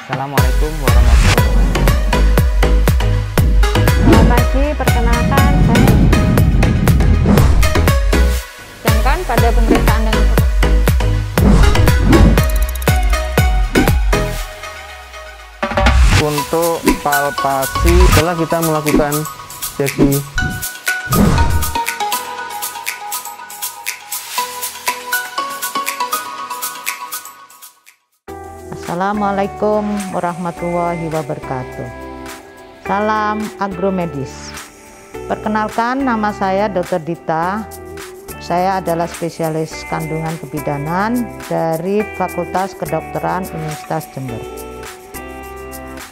Assalamualaikum warahmatullahi wabarakatuh. Selamat pagi, perkenalkan saya. Sedangkan pada pemeriksaan dan Untuk palpasi setelah kita melakukan sesi Assalamualaikum warahmatullahi wabarakatuh. Salam agromedis. Perkenalkan, nama saya Dr. Dita. Saya adalah spesialis kandungan kebidanan dari Fakultas Kedokteran Universitas Jember.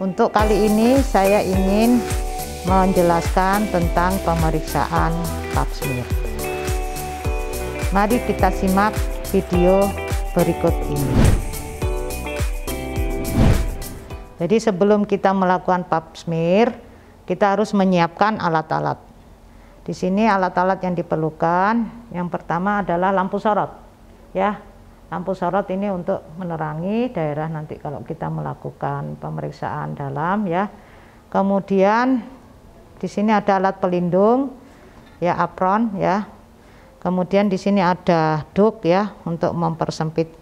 Untuk kali ini saya ingin menjelaskan tentang pemeriksaan pap smear. Mari kita simak video berikut ini. Jadi sebelum kita melakukan pap smear, kita harus menyiapkan alat-alat. Di sini alat-alat yang diperlukan, yang pertama adalah lampu sorot. Ya, lampu sorot ini untuk menerangi daerah nanti kalau kita melakukan pemeriksaan dalam, ya. Kemudian di sini ada alat pelindung, ya, apron, ya. Kemudian di sini ada duk, ya, untuk mempersempit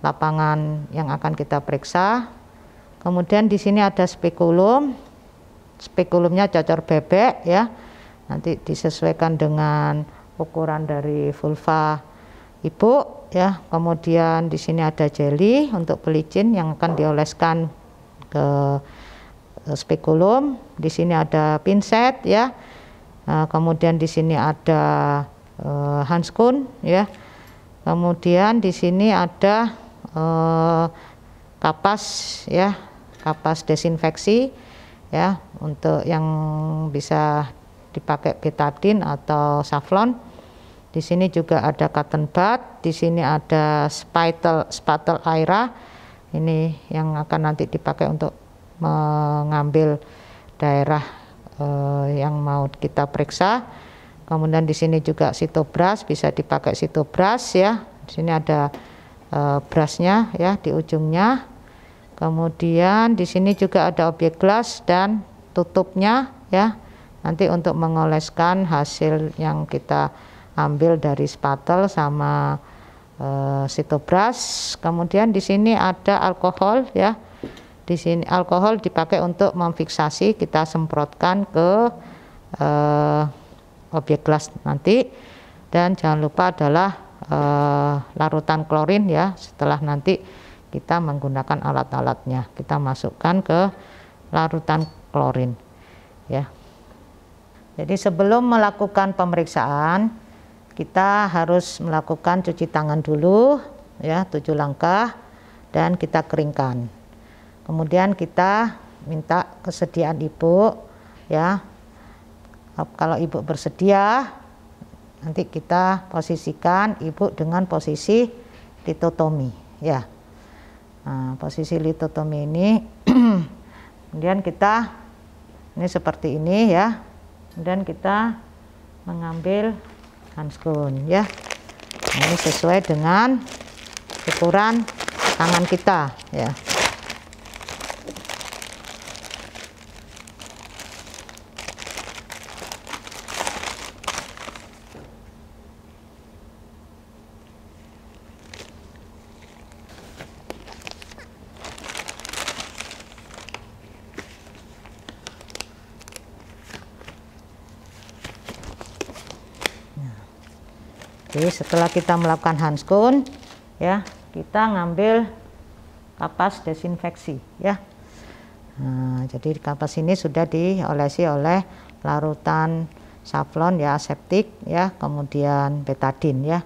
lapangan yang akan kita periksa. Kemudian di sini ada spekulum, spekulumnya cocor bebek, ya, nanti disesuaikan dengan ukuran dari vulva ibu, ya. Kemudian di sini ada jeli untuk pelicin yang akan dioleskan ke spekulum. Di sini ada pinset, ya. Nah, kemudian di sini ada handskun, ya. Kemudian di sini ada kapas, ya, kapas desinfeksi, ya, untuk yang bisa dipakai betadine atau safflon. Di sini juga ada cotton bud, di sini ada spatel aira, ini yang akan nanti dipakai untuk mengambil daerah yang mau kita periksa. Kemudian di sini juga sitobras, bisa dipakai sitobras, ya. Di sini ada brasnya, ya, di ujungnya. Kemudian di sini juga ada objek gelas dan tutupnya, ya, nanti untuk mengoleskan hasil yang kita ambil dari spatel sama sitobras. Kemudian di sini ada alkohol, ya. Di sini alkohol dipakai untuk memfiksasi, kita semprotkan ke objek gelas nanti. Dan jangan lupa adalah larutan klorin, ya. Setelah nanti kita menggunakan alat-alatnya, kita masukkan ke larutan klorin, ya. Jadi sebelum melakukan pemeriksaan, kita harus melakukan cuci tangan dulu, ya, 7 langkah, dan kita keringkan. Kemudian kita minta kesediaan ibu, ya. Kalau ibu bersedia, nanti kita posisikan ibu dengan posisi litotomi, ya. Nah, posisi litotomi ini kemudian kita ini seperti ini, ya. Kemudian kita mengambil handskun, ya. Ini sesuai dengan ukuran tangan kita, ya. Jadi setelah kita melakukan handskun, ya, kita ngambil kapas desinfeksi, ya. Nah, jadi kapas ini sudah diolesi oleh larutan safflon, ya, aseptik, ya, kemudian betadine, ya.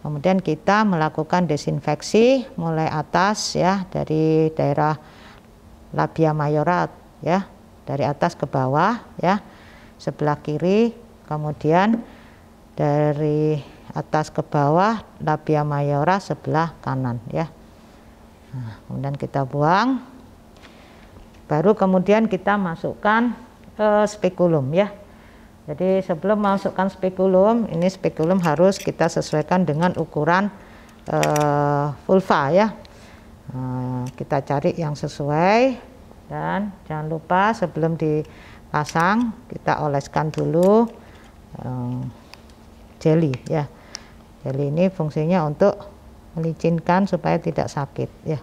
Kemudian kita melakukan desinfeksi mulai atas, ya, dari daerah labia mayora, ya, dari atas ke bawah, ya, sebelah kiri, kemudian dari atas ke bawah labia mayora sebelah kanan, ya. Nah, kemudian kita buang, baru kemudian kita masukkan ke spekulum, ya. Jadi sebelum masukkan spekulum, ini spekulum harus kita sesuaikan dengan ukuran vulva, ya. Kita cari yang sesuai, dan jangan lupa sebelum dipasang kita oleskan dulu jelly ya. Jelly ini fungsinya untuk melicinkan supaya tidak sakit ya.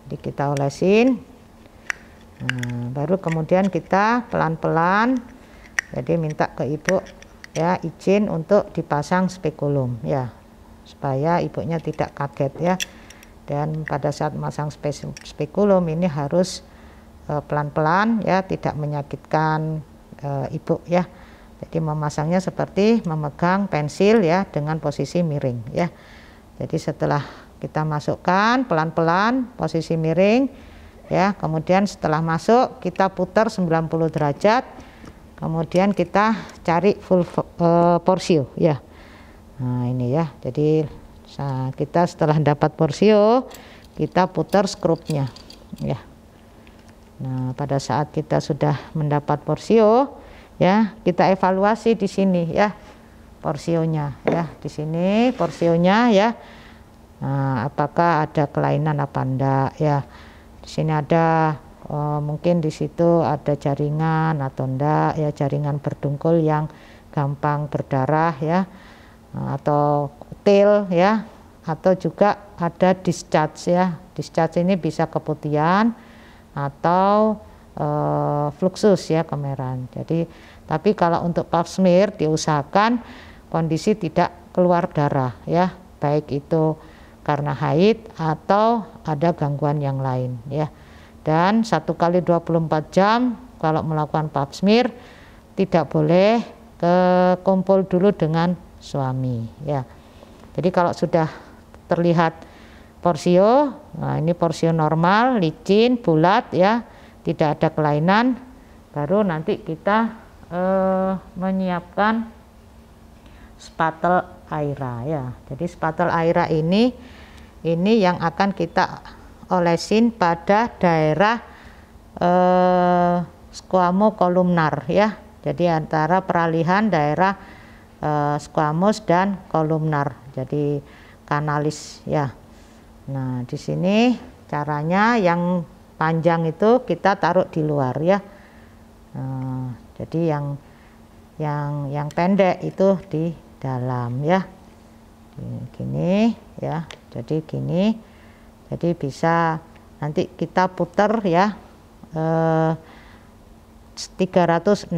Jadi kita olesin, baru kemudian kita pelan-pelan, jadi minta ke ibu ya izin untuk dipasang spekulum ya, supaya ibunya tidak kaget ya. Dan pada saat memasang spekulum ini harus pelan-pelan ya, tidak menyakitkan ibu ya. Jadi memasangnya seperti memegang pensil ya, dengan posisi miring ya. Jadi setelah kita masukkan pelan-pelan posisi miring ya, kemudian setelah masuk kita putar 90 derajat, kemudian kita cari full porsio ya. Nah ini ya, jadi kita setelah dapat porsio kita putar skrupnya ya. Nah pada saat kita sudah mendapat porsio ya, kita evaluasi di sini ya porsionya ya, di sini porsionya ya. Nah, apakah ada kelainan apa enggak ya? Di sini ada mungkin di situ ada jaringan atau enggak ya, jaringan berdungkul yang gampang berdarah ya, atau kutil ya, atau juga ada discharge ya. Discharge ini bisa keputihan atau fluxus ya, kemerahan. Jadi tapi kalau untuk pap smear diusahakan kondisi tidak keluar darah ya, baik itu karena haid atau ada gangguan yang lain ya. Dan 1 kali 24 jam kalau melakukan pap smear tidak boleh kumpul dulu dengan suami ya. Jadi kalau sudah terlihat porsio, nah ini porsio normal, licin, bulat ya, tidak ada kelainan, baru nanti kita menyiapkan spatel Aira ya. Jadi spatel Aira ini yang akan kita olesin pada daerah squamocolumnar ya. Jadi antara peralihan daerah squamous dan kolumnar, jadi kanalis ya. Nah di sini caranya yang panjang itu kita taruh di luar ya. Jadi yang pendek itu di dalam ya, gini ya. Jadi gini, jadi bisa nanti kita putar ya 360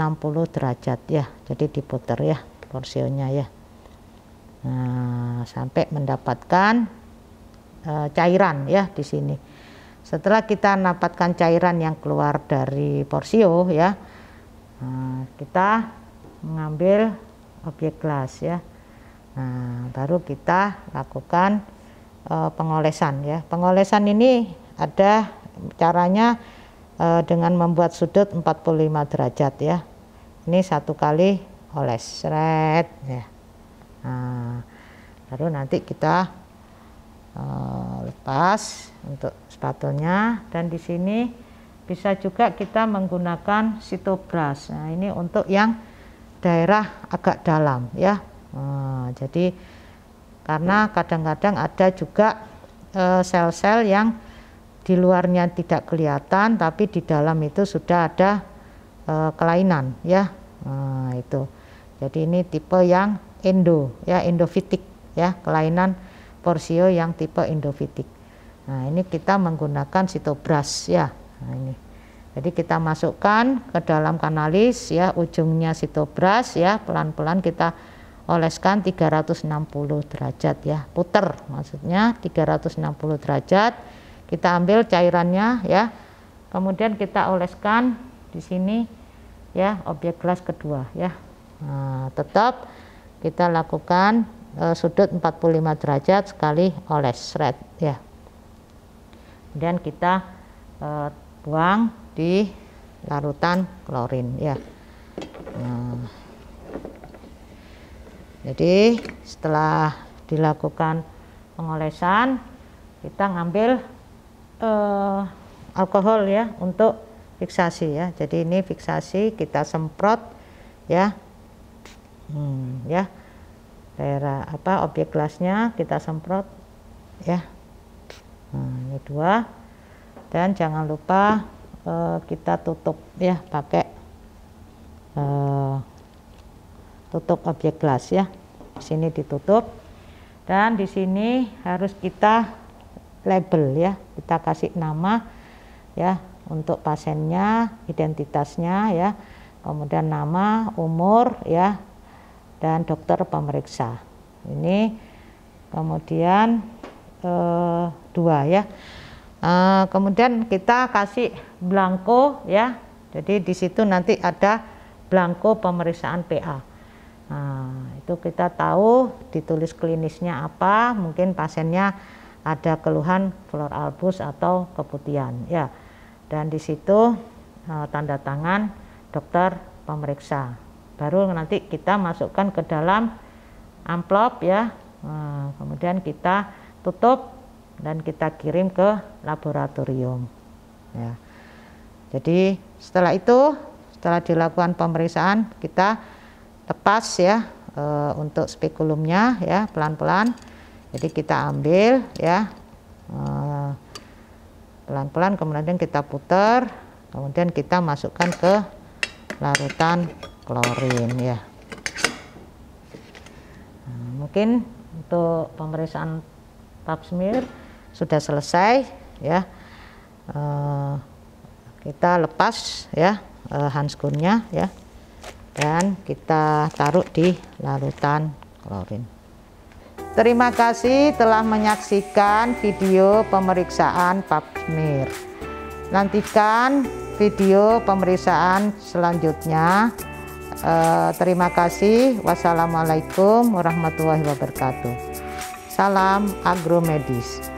derajat ya, jadi diputar ya porsionya ya. Nah sampai mendapatkan cairan ya di sini. Setelah kita mendapatkan cairan yang keluar dari porsio ya, kita mengambil objek gelas ya. Nah baru kita lakukan pengolesan ya. Pengolesan ini ada caranya dengan membuat sudut 45 derajat ya. Ini 1 kali oles seret ya. Nah baru nanti kita lepas untuk spatulnya, dan di sini bisa juga kita menggunakan sitobras. Nah ini untuk yang daerah agak dalam ya. Jadi karena kadang-kadang ada juga sel-sel yang di luarnya tidak kelihatan tapi di dalam itu sudah ada kelainan ya. Itu jadi ini tipe yang endo ya, endofitik ya, kelainan porsio yang tipe endofitik. Nah ini kita menggunakan sitobras ya. Nah ini jadi kita masukkan ke dalam kanalis ya, ujungnya sitobras ya, pelan-pelan kita oleskan 360 derajat ya, puter maksudnya 360 derajat. Kita ambil cairannya ya, kemudian kita oleskan di sini ya, objek gelas kedua ya. Nah, tetap kita lakukan sudut 45 derajat sekali oles seret ya. Kemudian kita buang di larutan klorin ya. Nah, jadi setelah dilakukan pengolesan kita ngambil alkohol ya untuk fiksasi ya. Jadi ini fiksasi kita semprot ya Ya, daerah objek gelasnya kita semprot ya. Ini 2, dan jangan lupa kita tutup ya pakai tutup objek gelas ya. Di sini ditutup, dan di sini harus kita label ya, kita kasih nama ya untuk pasiennya, identitasnya ya, kemudian nama, umur ya, dan dokter pemeriksa. Ini kemudian 2 ya. Kemudian kita kasih blanko ya, jadi di situ nanti ada blanko pemeriksaan PA. Itu kita tahu ditulis klinisnya apa, mungkin pasiennya ada keluhan flor albus atau keputihan ya, dan di situ tanda tangan dokter pemeriksa. Baru nanti kita masukkan ke dalam amplop ya, kemudian kita tutup dan kita kirim ke laboratorium ya. Jadi setelah itu, setelah dilakukan pemeriksaan, kita lepas ya untuk spekulumnya ya, pelan-pelan. Jadi kita ambil ya pelan-pelan, kemudian kita putar, kemudian kita masukkan ke larutan klorin ya. Mungkin untuk pemeriksaan pap smear sudah selesai ya. Kita lepas ya handscoonnya ya, dan kita taruh di larutan klorin. Terima kasih telah menyaksikan video pemeriksaan pap smear. Nantikan video pemeriksaan selanjutnya. Terima kasih. Wassalamualaikum warahmatullahi wabarakatuh. Salam agromedis.